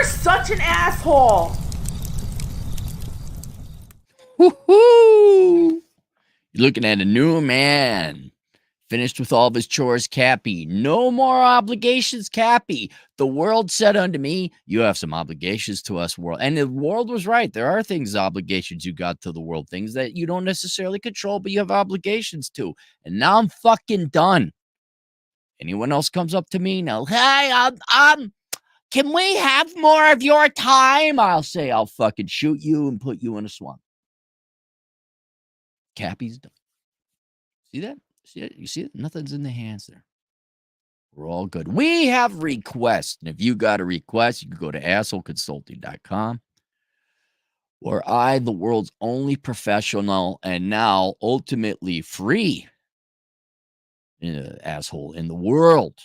such an asshole. Woohoo! You're looking at a new man. Finished with all of his chores, Cappy. No more obligations, Cappy. The world said unto me, you have some obligations to us, world. And the world was right. There are things, obligations you got to the world, things that you don't necessarily control, but you have obligations to. And now I'm fucking done. Anyone else comes up to me now, hey, can we have more of your time? I'll say, I'll fucking shoot you and put you in a swamp. Cappy's done. See that? See it? You see it? Nothing's in the hands there. We're all good. We have requests. And if you got a request, you can go to assholeconsulting.com, where I, the world's only professional and now ultimately free asshole in the world,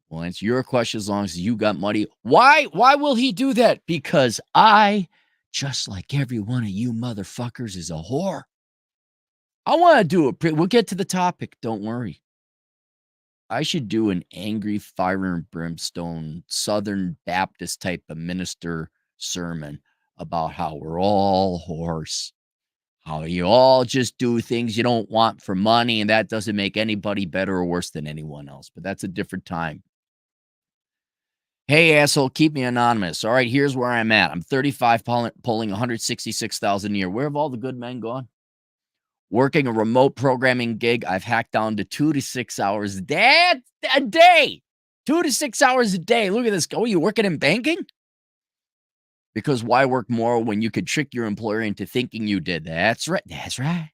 will answer your question as long as you got money. Why will he do that? Because I, just like every one of you motherfuckers, is a whore. I want to do we'll get to the topic. Don't worry. I should do an angry fire and brimstone Southern Baptist type of minister sermon about how we're all whores, how you all just do things you don't want for money, and that doesn't make anybody better or worse than anyone else. But that's a different time. Hey, asshole, keep me anonymous. All right, here's where I'm at. I'm 35, pulling 166,000 a year. Where have all the good men gone? Working a remote programming gig, I've hacked down to 2 to 6 hours a day. 2 to 6 hours a day. Look at this. Oh, you working in banking? Because why work more when you could trick your employer into thinking you did? That's right. That's right.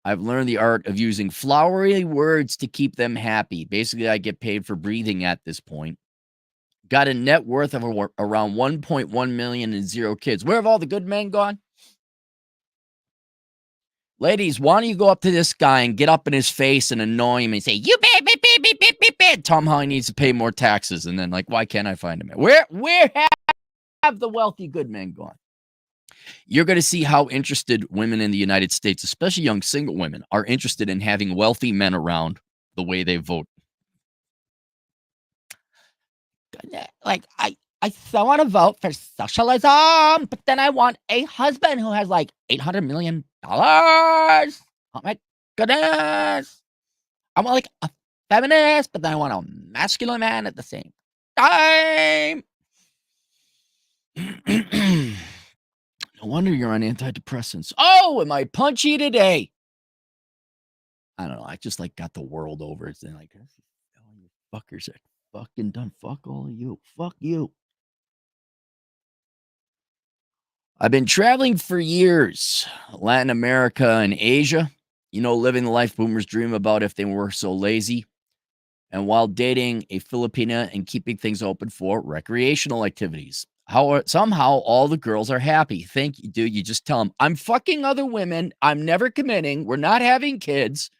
I've learned the art of using flowery words to keep them happy. Basically, I get paid for breathing at this point. Got a net worth of around 1.1 million and 0 kids. Where have all the good men gone? Ladies, why don't you go up to this guy and get up in his face and annoy him and say, you beep, beep, beep, beep, beep, beep, beep. Tell him how he needs to pay more taxes. And then, like, why can't I find him? Where have the wealthy good men gone? You're going to see how interested women in the United States, especially young single women, are interested in having wealthy men around the way they vote. Like, I want to vote for socialism, but then I want a husband who has like $800 million. Oh my goodness. I want like a feminist, but then I want a masculine man at the same time. No wonder you're on antidepressants. Oh, am I punchy today? I don't know. I just like got the world over. It's like, all you fuckers are fucking done. Fuck all of you. Fuck you. I've been traveling for years, Latin America and Asia, living the life boomers dream about if they were so lazy. And while dating a Filipina and keeping things open for recreational activities. Somehow all the girls are happy. Thank you, dude. You just tell them, I'm fucking other women. I'm never committing. We're not having kids.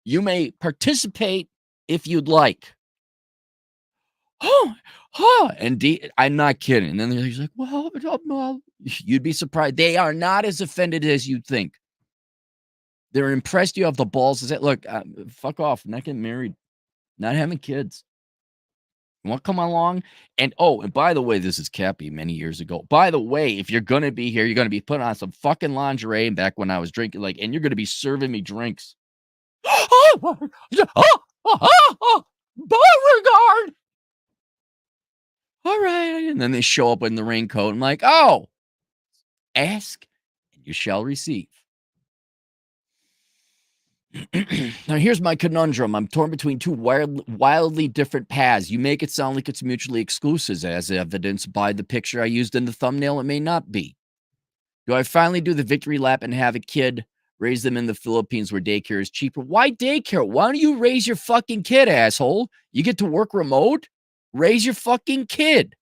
You may participate if you'd like. And I'm not kidding. And then he's like, well, you'd be surprised. They are not as offended as you'd think. They're impressed you have the balls to say, look, fuck off. I'm not getting married. Not having kids. You want to come along? And by the way, this is Cappy many years ago. By the way, if you're going to be here, you're going to be putting on some fucking lingerie back when I was drinking, and you're going to be serving me drinks. Beauregard! All right. And then they show up in the raincoat. I'm like, ask and you shall receive. Now, here's my conundrum. I'm torn between two wildly different paths. You make it sound like it's mutually exclusive, as evidenced by the picture I used in the thumbnail. It may not be. Do I finally do the victory lap and have a kid, raise them in the Philippines where daycare is cheaper? Why daycare? Why don't you raise your fucking kid, asshole? You get to work remote? Raise your fucking kid.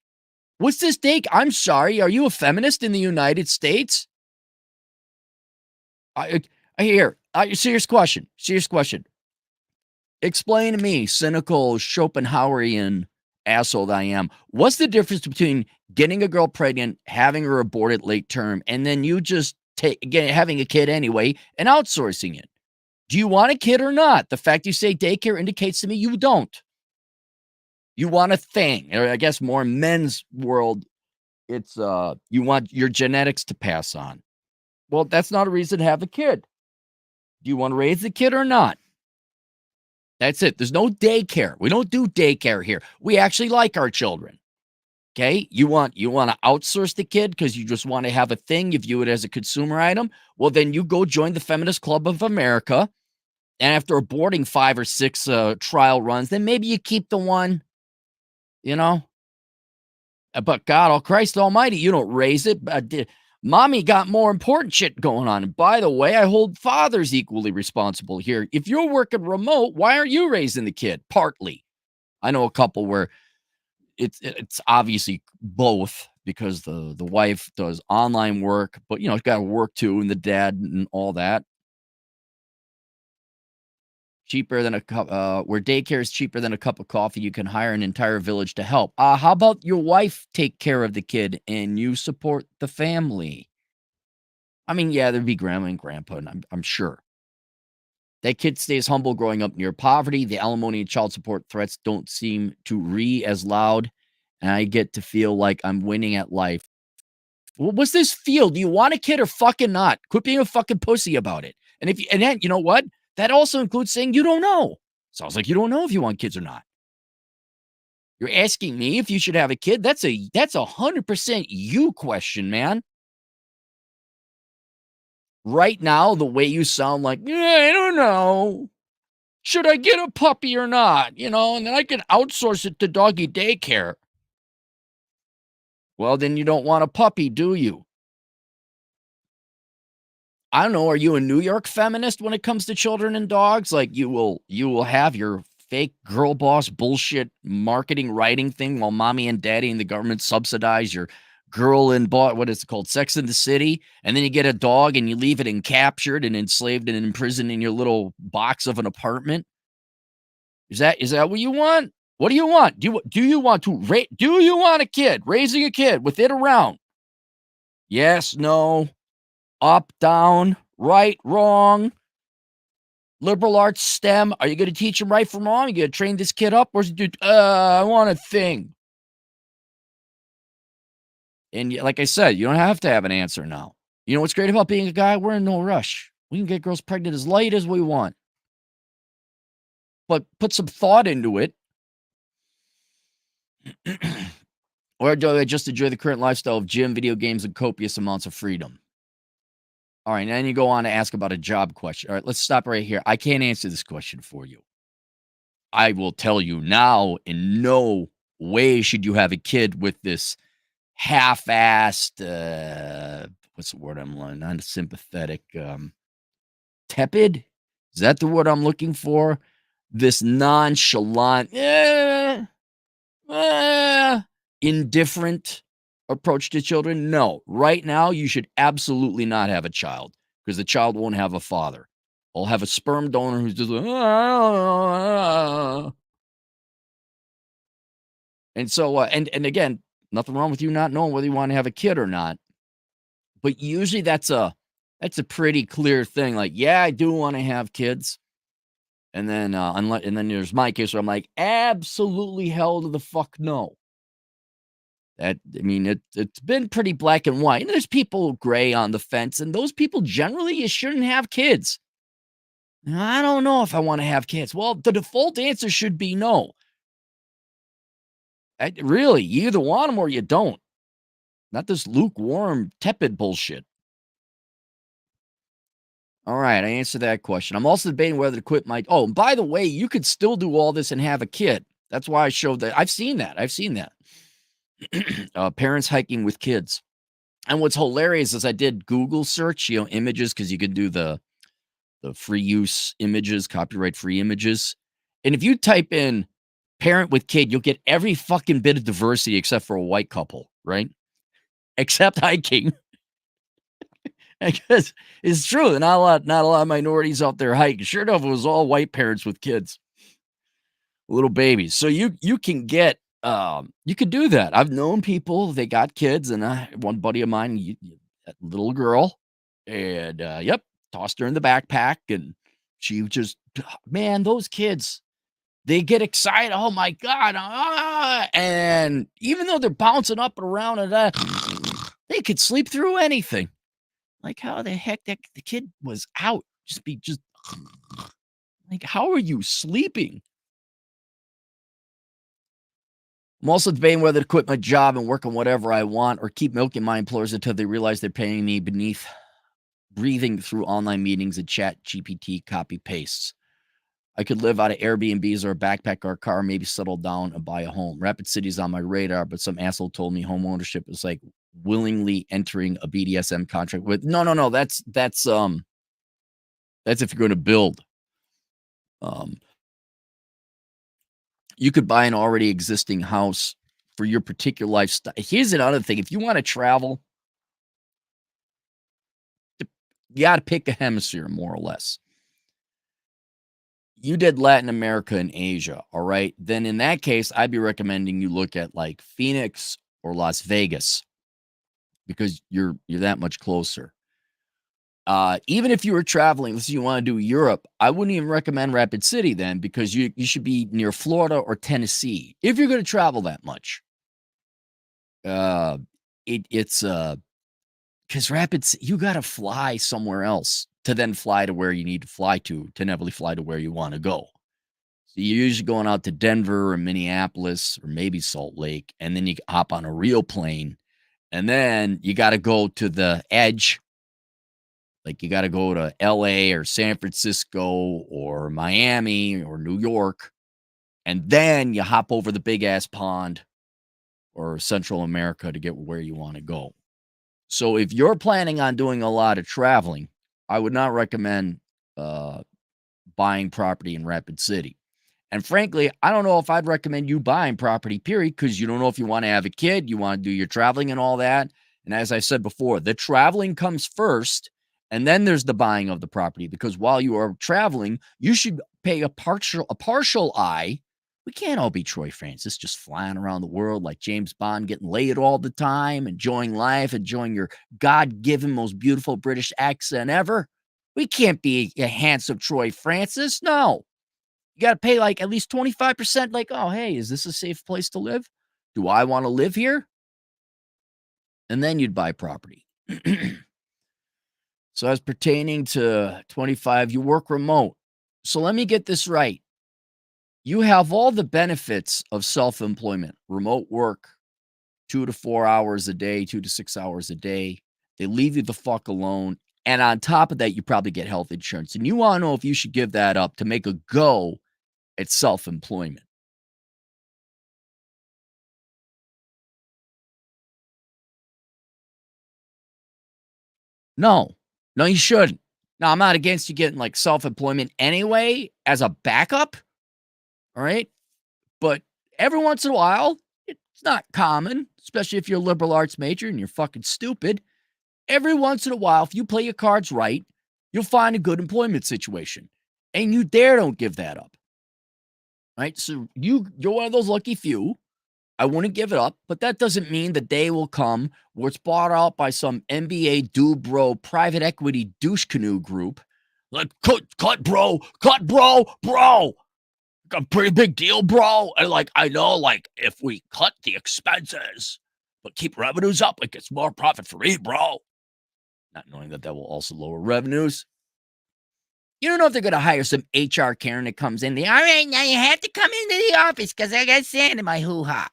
What's this daycare? I'm sorry. Are you a feminist in the United States? Serious question. Explain to me, cynical Schopenhauerian asshole that I am. What's the difference between getting a girl pregnant, having her aborted late term, and then you just having a kid anyway and outsourcing it? Do you want a kid or not? The fact you say daycare indicates to me you don't. You want a thing, or I guess more men's world, it's you want your genetics to pass on. Well, that's not a reason to have a kid. Do you want to raise the kid or not? That's it. There's no daycare. We don't do daycare here. We actually like our children. Okay? You want to outsource the kid because you just want to have a thing, you view it as a consumer item. Well, then you go join the Feminist Club of America. And after aborting 5 or 6 trial runs, then maybe you keep the one, you know. But God, oh Christ almighty, you don't raise it. Mommy got more important shit going on. And by the way, I hold fathers equally responsible here. If you're working remote, why aren't you raising the kid? Partly. I know a couple where it's obviously both, because the wife does online work, but it's got to work too, and the dad and all that. Cheaper than a cup, where daycare is cheaper than a cup of coffee, you can hire an entire village to help. How about your wife take care of the kid and you support the family? I mean, yeah, there'd be grandma and grandpa, and I'm sure. That kid stays humble growing up near poverty. The alimony and child support threats don't seem to as loud, and I get to feel like I'm winning at life. What's this feel? Do you want a kid or fucking not? Quit being a fucking pussy about it. And then, you know what? That also includes saying you don't know. Sounds like you don't know if you want kids or not. You're asking me if you should have a kid. That's a 100% you question, man. Right now, the way you sound like, I don't know. Should I get a puppy or not? And then I can outsource it to doggy daycare. Well, then you don't want a puppy, do you? I don't know. Are you a New York feminist when it comes to children and dogs? Like you will have your fake girl boss bullshit marketing writing thing while mommy and daddy and the government subsidize your girl in what is it called? Sex in the City. And then you get a dog and you leave it encaptured and enslaved and imprisoned in your little box of an apartment. Is that what you want? What do you want? Do you want a kid? Raising a kid with it around? Yes, no. Up, down, right, wrong, liberal arts, STEM. Are you going to teach him right from wrong? Are you going to train this kid up? Or is it, I want a thing. And like I said, you don't have to have an answer now. You know what's great about being a guy? We're in no rush. We can get girls pregnant as late as we want. But put some thought into it. Or do I just enjoy the current lifestyle of gym, video games, and copious amounts of freedom? All right, and then you go on to ask about a job question. All right, let's stop right here. I can't answer this question for you. I will tell you now, in no way should you have a kid with this half-assed, what's the word I'm looking? Not sympathetic, tepid? Is that the word I'm looking for? This nonchalant, indifferent approach to children? No. Right now, you should absolutely not have a child because the child won't have a father. I'll have a sperm donor who's just like, and so, and again, nothing wrong with you not knowing whether you want to have a kid or not. But usually that's a pretty clear thing. Like, yeah, I do want to have kids. And then, and then there's my case where I'm like, absolutely hell to the fuck no. It's been pretty black and white. And there's people gray on the fence, and those people generally you shouldn't have kids. I don't know if I want to have kids. Well, the default answer should be no. Really, you either want them or you don't. Not this lukewarm, tepid bullshit. All right, I answered that question. I'm also debating whether to quit my. Oh, and by the way, you could still do all this and have a kid. That's why I showed that. I've seen that. Parents hiking with kids. And what's hilarious is I did Google search, images, because you can do the free use images, copyright free images. And if you type in parent with kid, you'll get every fucking bit of diversity except for a white couple, right? Except hiking. Because it's true. Not a lot of minorities out there hiking. Sure enough, it was all white parents with kids. Little babies. So you can get you could do that. I've known people, they got kids, and one buddy of mine, a little girl, and tossed her in the backpack, and she just, man, those kids, They get excited. Oh my God. And even though they're bouncing up and around and they could sleep through anything. Like, how the heck the kid was out? Just like, how are you sleeping? I'm also debating whether to quit my job and work on whatever I want or keep milking my employers until they realize they're paying me beneath breathing through online meetings and chat GPT copy pastes. I could live out of Airbnbs or a backpack or a car, maybe settle down and buy a home. Rapid City's on my radar, but some asshole told me home ownership is like willingly entering a BDSM contract with no. That's if you're going to build. You could buy an already existing house for your particular lifestyle. Here's another thing. If you want to travel, you got to pick a hemisphere, more or less. You did Latin America and Asia, all right? Then in that case, I'd be recommending you look at like Phoenix or Las Vegas because you're that much closer. Even if you were traveling, let's say you want to do Europe, I wouldn't even recommend Rapid City then because you should be near Florida or Tennessee if you're going to travel that much. It's because Rapids, you got to fly somewhere else to then fly to where you need to fly to inevitably fly to where you want to go. So you're usually going out to Denver or Minneapolis or maybe Salt Lake, and then you hop on a real plane, and then you got to go to the edge. Like you got to go to LA or San Francisco or Miami or New York, and then you hop over the big ass pond or Central America to get where you want to go. So if you're planning on doing a lot of traveling, I would not recommend buying property in Rapid City. And frankly, I don't know if I'd recommend you buying property, period, because you don't know if you want to have a kid, you want to do your traveling and all that. And as I said before, the traveling comes first, and then there's the buying of the property. Because while you are traveling, you should pay a partial eye. We can't all be Troy Francis just flying around the world like James Bond, getting laid all the time, enjoying life, enjoying your God-given most beautiful British accent ever. We can't be a handsome Troy Francis. No. You got to pay like at least 25%. Like, oh, hey, is this a safe place to live? Do I want to live here? And then you'd buy property. So as pertaining to 25, you work remote. So let me get this right. You have all the benefits of self-employment, remote work, 2 to 4 hours a day, 2 to 6 hours a day. They leave you the fuck alone. And on top of that, you probably get health insurance. And you want to know if you should give that up to make a go at self-employment. No, you shouldn't. Now, I'm not against you getting like self-employment anyway as a backup. All right. But every once in a while, it's not common, especially if you're a liberal arts major and you're fucking stupid. Every once in a while, if you play your cards right, you'll find a good employment situation. And you don't give that up. Right? So you're one of those lucky few. I wouldn't give it up, but that doesn't mean the day will come where it's bought out by some NBA dude bro private equity douche canoe group. Like, cut, bro. A pretty big deal, bro. And like, I know, like, if we cut the expenses but keep revenues up, it gets more profit for me, bro. Not knowing that will also lower revenues. You don't know if they're going to hire some HR Karen that comes in. All right, now you have to come into the office because I got sand in my hoo-ha.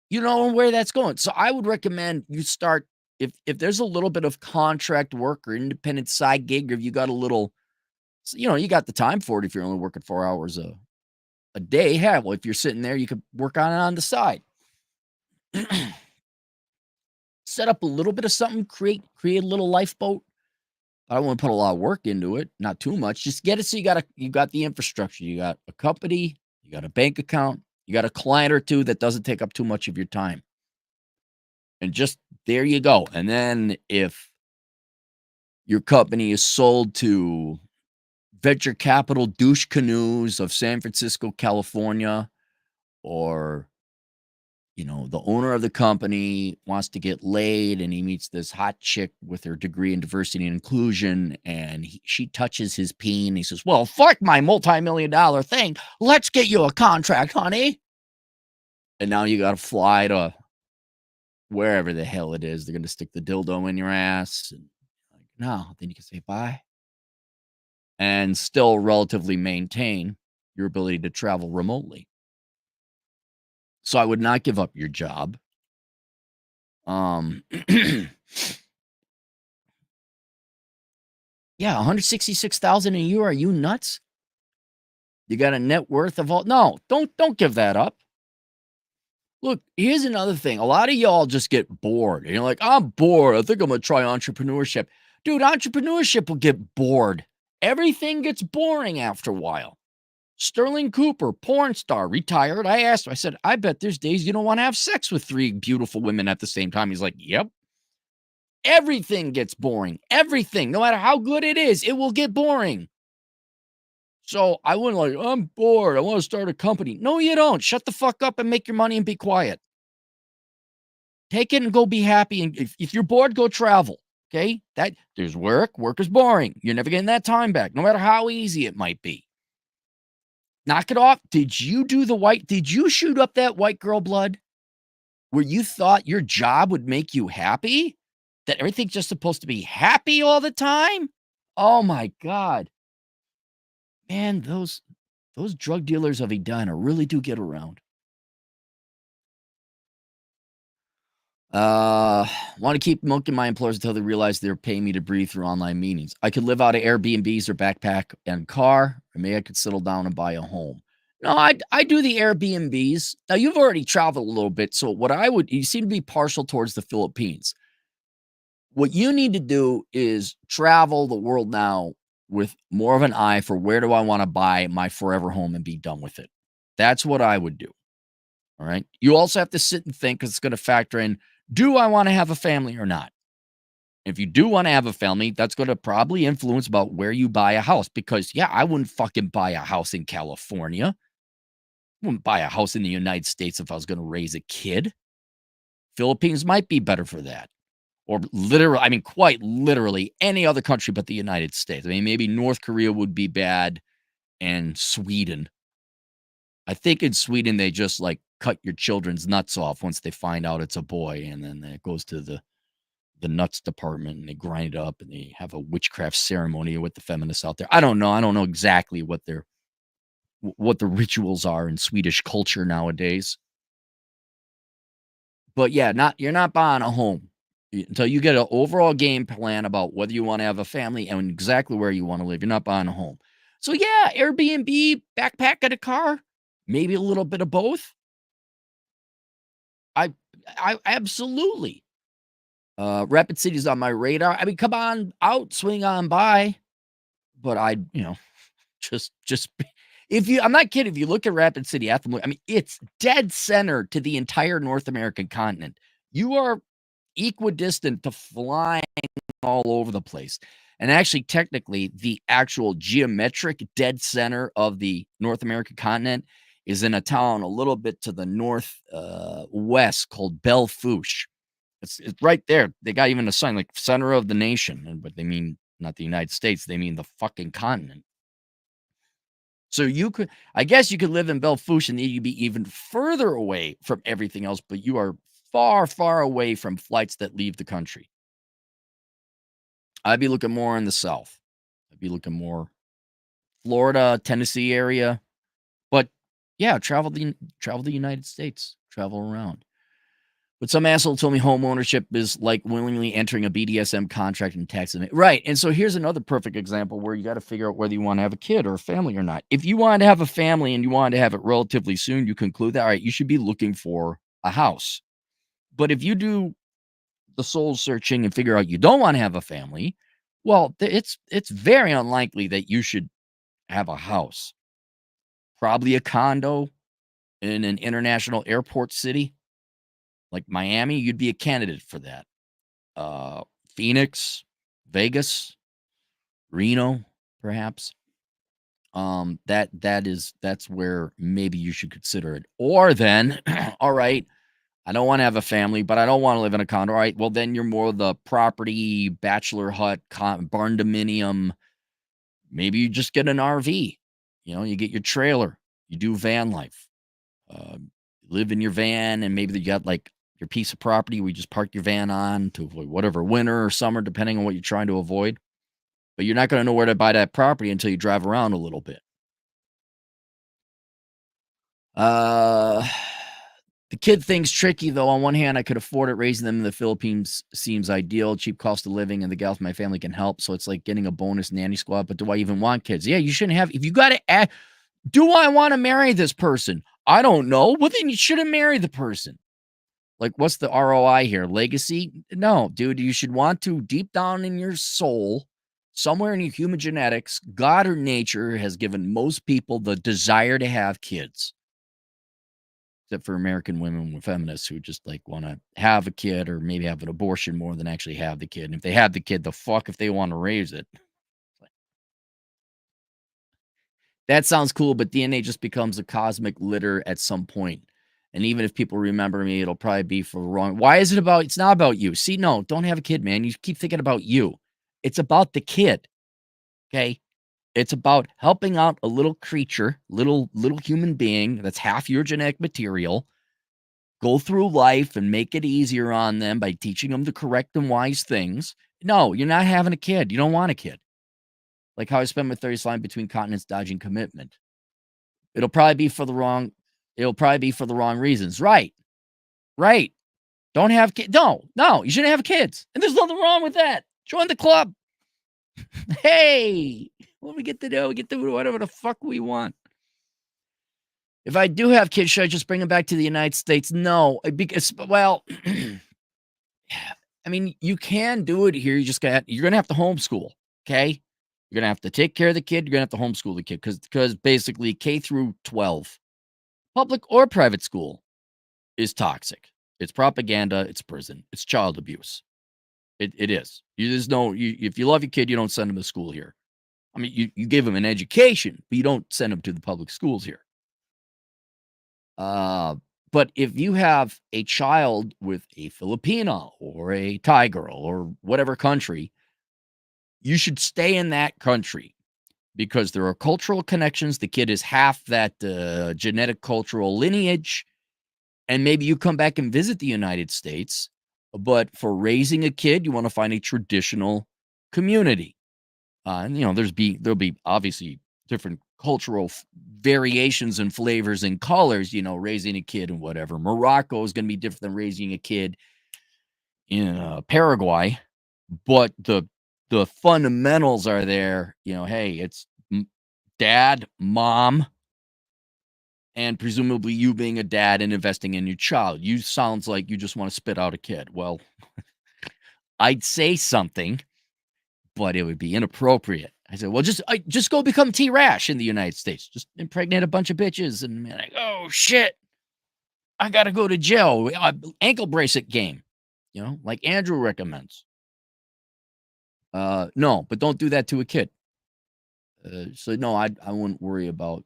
You know where that's going. So I would recommend you start, if there's a little bit of contract work or independent side gig, or if you got a little, you got the time for it if you're only working 4 hours a day. Yeah, well, if you're sitting there, you could work on it on the side. Set up a little bit of something, create a little lifeboat. I don't want to put a lot of work into it, not too much. Just get it so you got the infrastructure. You got a company, you got a bank account, you got a client or two that doesn't take up too much of your time. And just there you go. And then if your company is sold to venture capital douche canoes of San Francisco, California, or the owner of the company wants to get laid, and he meets this hot chick with her degree in diversity and inclusion, and she touches his peen. He says, well, fuck my multi-million-dollar thing. Let's get you a contract, honey. And now you got to fly to wherever the hell it is. They're going to stick the dildo in your ass. And like, no, then you can say bye and still relatively maintain your ability to travel remotely. So I would not give up your job. Yeah, 166,000 a year. Are you nuts? You got a net worth of all? No, don't give that up. Look, here's another thing. A lot of y'all just get bored. You're like, I'm bored. I think I'm gonna try entrepreneurship. Dude, entrepreneurship will get bored. Everything gets boring after a while. Sterling Cooper, porn star, retired. I asked him, I said, I bet there's days you don't want to have sex with 3 beautiful women at the same time. He's like, yep. Everything gets boring. Everything, no matter how good it is, it will get boring. So I wouldn't like, I'm bored. I want to start a company. No, you don't. Shut the fuck up and make your money and be quiet. Take it and go be happy. And if you're bored, go travel. Okay. There's work. Work is boring. You're never getting that time back, no matter how easy it might be. Knock it off. Did you shoot up that white girl blood where you thought your job would make you happy? That everything's just supposed to be happy all the time? Oh my God. Man, those drug dealers of Edina really do get around. Want to keep milking my employers until they realize they're paying me to breathe through online meetings. I could live out of Airbnbs or backpack and car, or maybe I could settle down and buy a home. No, I do the Airbnbs. Now, you've already traveled a little bit, so you seem to be partial towards the Philippines. What you need to do is travel the world now with more of an eye for where do I want to buy my forever home and be done with it. That's what I would do. All right. You also have to sit and think because it's going to factor in, do I want to have a family or not? If you do want to have a family, that's going to probably influence about where you buy a house because, yeah, I wouldn't fucking buy a house in California. I wouldn't buy a house in the United States if I was going to raise a kid. Philippines might be better for that. Or literally, quite literally any other country but the United States. Maybe North Korea would be bad and Sweden. I think in Sweden, they just like cut your children's nuts off once they find out it's a boy. And then it goes to the nuts department and they grind it up and they have a witchcraft ceremony with the feminists out there. I don't know. I don't know exactly what the rituals are in Swedish culture nowadays. But yeah, you're not buying a home until you get an overall game plan about whether you want to have a family and exactly where you want to live. You're not buying a home. So yeah, Airbnb, backpack in a car, maybe a little bit of both. I absolutely. Rapid City's on my radar. Come on out, swing on by. But just I'm not kidding. If you look at Rapid City, it's dead center to the entire North American continent. You are equidistant to flying all over the place. And actually, technically, the actual geometric dead center of the North American continent is in a town a little bit to the north west called Belle Fourche. It's right there. They got even a sign like center of the nation, but they mean not the United States. They mean the fucking continent. So I guess you could live in Belle Fourche and you'd be even further away from everything else, but you are far, far away from flights that leave the country. I'd be looking more in the South. I'd be looking more Florida, Tennessee area. But yeah, travel the United States, travel around. But some asshole told me home ownership is like willingly entering a BDSM contract and taxing it. Right. And so here's another perfect example where you got to figure out whether you want to have a kid or a family or not. If you want to have a family and you want to have it relatively soon, you conclude that, all right, you should be looking for a house. But if you do the soul searching and figure out you don't want to have a family, well, it's very unlikely that you should have a house. Probably a condo in an international airport city. Like Miami, you'd be a candidate for that. Phoenix, Vegas, Reno, perhaps. That's where maybe you should consider it. Or then, all right, I don't want to have a family, but I don't want to live in a condo. All right, well, then you're more the property, bachelor hut, barn dominium. Maybe you just get an RV. You get your trailer. You do van life. Live in your van, and maybe you got like your piece of property where you just park your van on to avoid whatever winter or summer, depending on what you're trying to avoid. But you're not going to know where to buy that property until you drive around a little bit. The kid thing's tricky, though. On one hand, I could afford it. Raising them in the Philippines seems ideal. Cheap cost of living, and the gals in my family can help. So it's like getting a bonus nanny squad. But do I even want kids? Yeah, you shouldn't have. If you got to ask, do I want to marry this person? I don't know. Well, then you shouldn't marry the person. Like, what's the ROI here? Legacy? No, dude, you should want to, deep down in your soul, somewhere in your human genetics, God or nature has given most people the desire to have kids. Except for American women feminists who just like want to have a kid or maybe have an abortion more than actually have the kid. And if they have the kid, the fuck if they want to raise it. That sounds cool, but DNA just becomes a cosmic litter at some point. And even if people remember me, it'll probably be for wrong. Why is it about? It's not about you. See, no, don't have a kid, man. You keep thinking about you. It's about the kid. Okay. It's about helping out a little creature, little human being that's half your genetic material, go through life and make it easier on them by teaching them the correct and wise things. No, you're not having a kid. You don't want a kid. Like how I spent my 30s flying between continents dodging commitment. It'll probably be for the wrong reasons. Right. Right. Don't have kids. No, you shouldn't have kids. And there's nothing wrong with that. Join the club. Hey, what we get to do? We get to do whatever the fuck we want. If I do have kids, should I just bring them back to the United States? No, because, well, I mean, you can do it here. You're going to have to homeschool. Okay. You're going to have to take care of the kid. You're going to have to homeschool the kid because basically K through 12, public or private school, is toxic. It's propaganda. It's prison. It's child abuse. It is. If you love your kid, you don't send them to school here. I mean, you give them an education, but you don't send them to the public schools here. But if you have a child with a Filipina or a Thai girl or whatever country, you should stay in that country because there are cultural connections. The kid is half that genetic cultural lineage. And maybe you come back and visit the United States, but for raising a kid, you want to find a traditional community. And there'll be obviously different cultural variations and flavors and colors, raising a kid and whatever. Morocco is going to be different than raising a kid in Paraguay, but the fundamentals are there. Hey, it's dad, mom, and presumably you being a dad and investing in your child. You sounds like you just want to spit out a kid. Well, I'd say something, but it would be inappropriate. I said, well, just go become T-Rash in the United States. Just impregnate a bunch of bitches and like, oh shit, I gotta go to jail. Ankle bracelet game, like Andrew recommends. No, but don't do that to a kid. So no, I wouldn't worry about.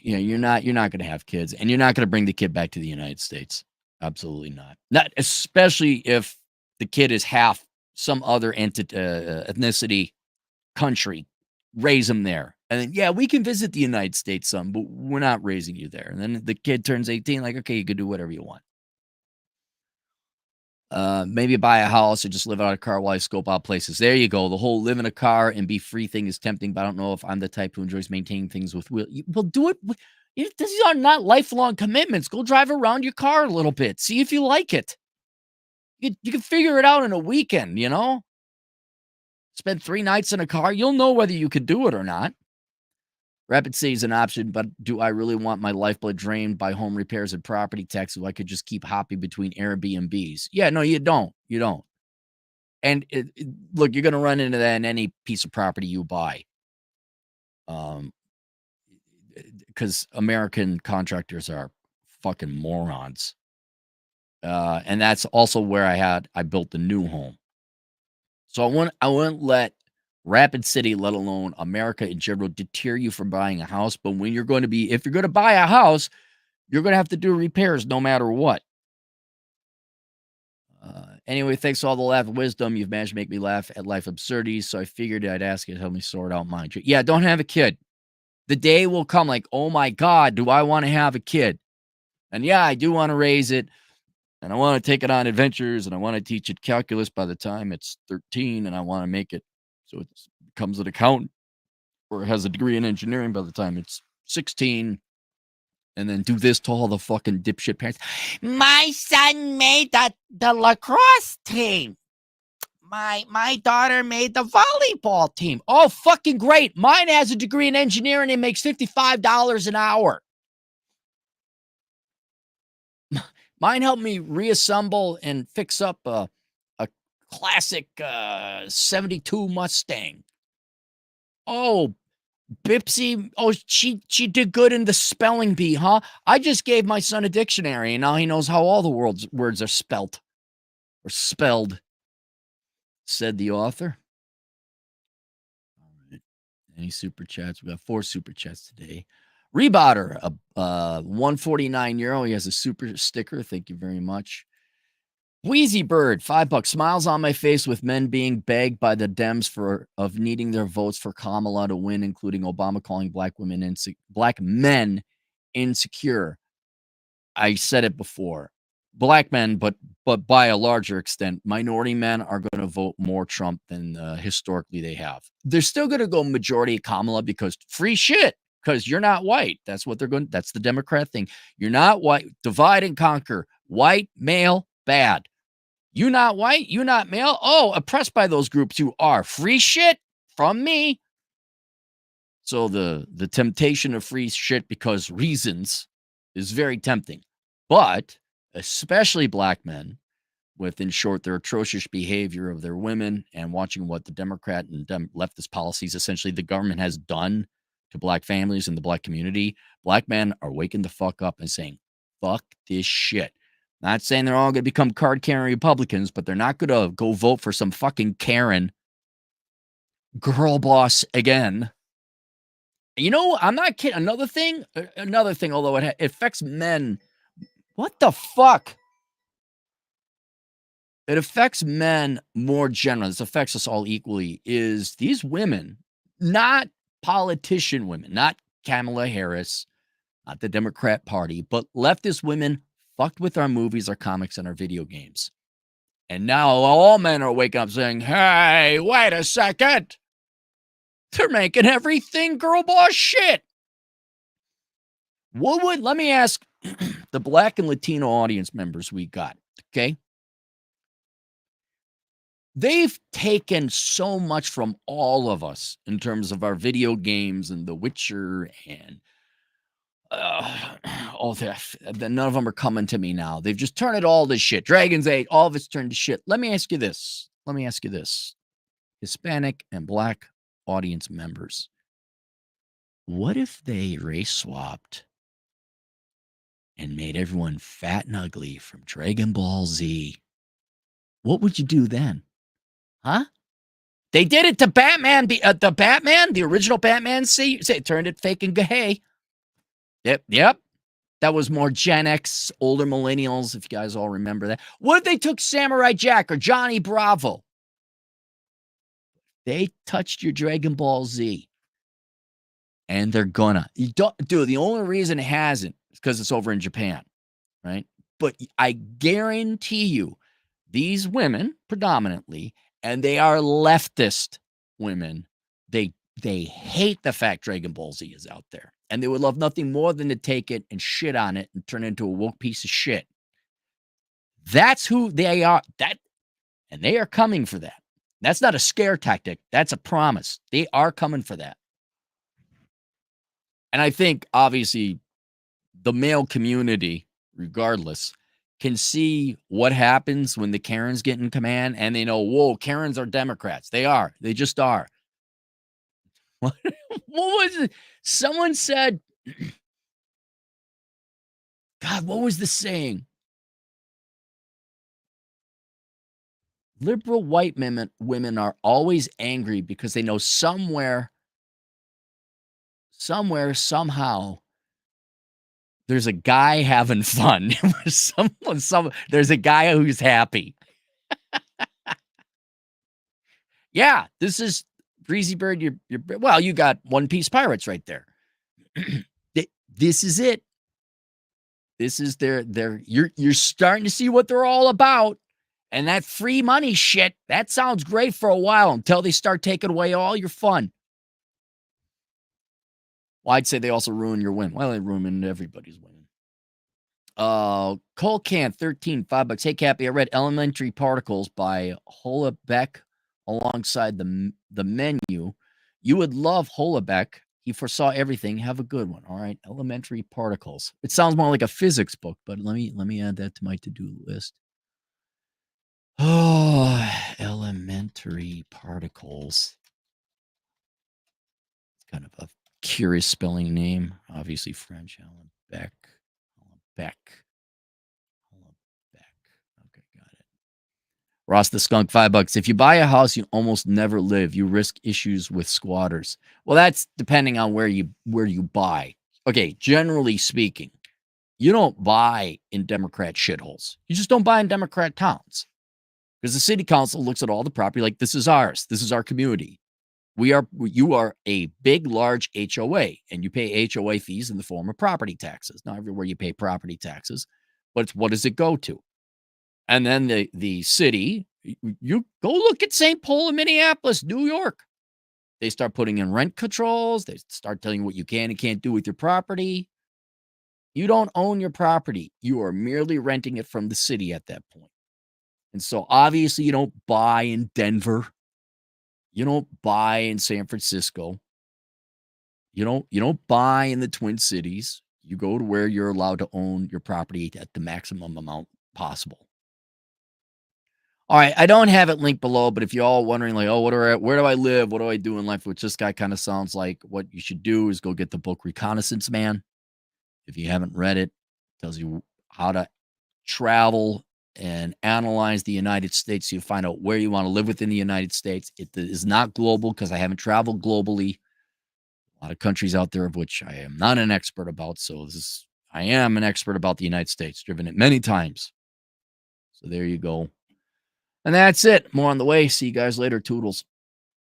You're not going to have kids, and you're not going to bring the kid back to the United States. Absolutely not. Not especially if the kid is half some other ethnicity country. Raise them there, and then we can visit the United States some, but we're not raising you there. And then the kid turns 18, like, okay, you can do whatever you want. Maybe buy a house or just live out of a car while I scope out places. There you go. The whole live in a car and be free thing is tempting, but I don't know if I'm the type who enjoys maintaining things with will. Well, do it. These are not lifelong commitments. Go drive around your car a little bit. See if you like it. You can figure it out in a weekend, Spend 3 nights in a car. You'll know whether you could do it or not. Rapid City is an option, but do I really want my lifeblood drained by home repairs and property taxes so I could just keep hopping between Airbnbs? Yeah, no, you don't. You don't. And look, you're going to run into that in any piece of property you buy. Because American contractors are fucking morons. And that's also where I built the new home. So I wouldn't let Rapid City, let alone America in general, deter you from buying a house. But if you're going to buy a house, You're going to have to do repairs no matter what. Anyway, thanks to all the laugh and wisdom, you've managed to make me laugh at life absurdities. So I figured I'd ask you to help me sort out mine. Yeah, don't have a kid. The day will come like, oh my God, do I want to have a kid? And yeah, I do want to raise it. And I want to take it on adventures. And I want to teach it calculus by the time it's 13. And I want to make it so it becomes an accountant or has a degree in engineering by the time it's 16. And then do this to all the fucking dipshit parents. My son made the lacrosse team. My daughter made the volleyball team. Oh, fucking great. Mine has a degree in engineering and makes $55 an hour. Mine helped me reassemble and fix up a classic 72 Mustang. Oh, Bipsy, oh, she did good in the spelling bee, huh? I just gave my son a dictionary, and now he knows how all the words are spelt or spelled, said the author. All right. Any super chats? We got 4 super chats today. Rebotter, a 149 euro. He has a super sticker. Thank you very much. Wheezy Bird, $5. Smiles on my face with men being begged by the Dems of needing their votes for Kamala to win, including Obama calling black men insecure. I said it before. Black men, but by a larger extent, minority men are going to vote more Trump than historically they have. They're still going to go majority Kamala because free shit. Because you're not white. That's what they're going. That's the Democrat thing. You're not white. Divide and conquer. White, male, bad. You not white, you not male. Oh, oppressed by those groups you are. Free shit from me. So the temptation of free shit because reasons is very tempting. But especially black men with, in short, their atrocious behavior of their women and watching what the Democrat and leftist policies, essentially the government has done to black families and the black community, black men are waking the fuck up and saying, fuck this shit. Not saying they're all going to become card-carrying Republicans, but they're not going to go vote for some fucking Karen girl boss again. You know, I'm not kidding. Another thing, although it affects men. What the fuck? It affects men more generally. This affects us all equally. Is these women, not politician women, not Kamala Harris, not the Democrat Party, but leftist women fucked with our movies, our comics, and our video games. And now all men are waking up saying, hey, wait a second. They're making everything girl boss shit. Let me ask the black and Latino audience members we got, okay? They've taken so much from all of us in terms of our video games and The Witcher and none of them are coming to me now. They've just turned it all to shit. Dragon's 8, all of it's turned to shit. Let me ask you this. Hispanic and black audience members, what if they race swapped and made everyone fat and ugly from Dragon Ball Z? What would you do then? Huh? They did it to Batman. The original Batman, turned it fake and gay. Yep. That was more Gen X, older millennials, if you guys all remember that. What if they took Samurai Jack or Johnny Bravo? They touched your Dragon Ball Z. And they're gonna. The only reason it hasn't is because it's over in Japan, right? But I guarantee you, these women predominantly, and they are leftist women, they hate the fact Dragon Ball Z is out there. And they would love nothing more than to take it and shit on it and turn it into a woke piece of shit. That's who they are. And they are coming for that. That's not a scare tactic. That's a promise. They are coming for that. And I think, obviously, the male community, regardless, can see what happens when the Karens get in command, and they know, whoa, Karens are Democrats. They are. They just are. What was it? Someone said, God, what was the saying? Liberal white women are always angry because they know somewhere, somehow, there's a guy having fun. There's a guy who's happy. Yeah, this is Breezy Bird. Well, you got One Piece Pirates right there. This is it. This is you're starting to see what they're all about. And that free money shit, that sounds great for a while until they start taking away all your fun. Well, I'd say they also ruin your win. Well, they ruin everybody's win. Cole Can 13, $5. Hey, Cappy, I read Elementary Particles by Houellebecq alongside the menu. You would love Houellebecq. He foresaw everything. Have a good one. All right, Elementary Particles. It sounds more like a physics book, but let me add that to my to-do list. Oh, Elementary Particles. It's kind of a curious spelling name. Obviously French. Houellebecq. Okay, got it. Ross the Skunk, $5. If you buy a house you almost never live, you risk issues with squatters. Well, that's depending on where you buy. Okay, generally speaking, you don't buy in Democrat shitholes. You just don't buy in Democrat towns. Because the city council looks at all the property like this is ours. This is our community. You are a big, large HOA, and you pay HOA fees in the form of property taxes. Not everywhere you pay property taxes, but it's what does it go to? And then the city, you go look at St. Paul and Minneapolis, New York. They start putting in rent controls. They start telling you what you can and can't do with your property. You don't own your property. You are merely renting it from the city at that point. And so obviously you don't buy in Denver. You don't buy in San Francisco. You don't buy in the Twin Cities. You go to where you're allowed to own your property at the maximum amount possible. All right, I don't have it linked below, but if you're all wondering, like, oh, where do I live? What do I do in life? Which this guy kind of sounds like what you should do is go get the book Reconnaissance Man. If you haven't read it, it tells you how to travel and analyze the United States so you find out where you want to live within the United States. It is not global because I haven't traveled globally. A lot of countries out there of which I am not an expert about. So I am an expert about the United States, driven it many times. So there you go. And that's it. More on the way. See you guys later. Toodles.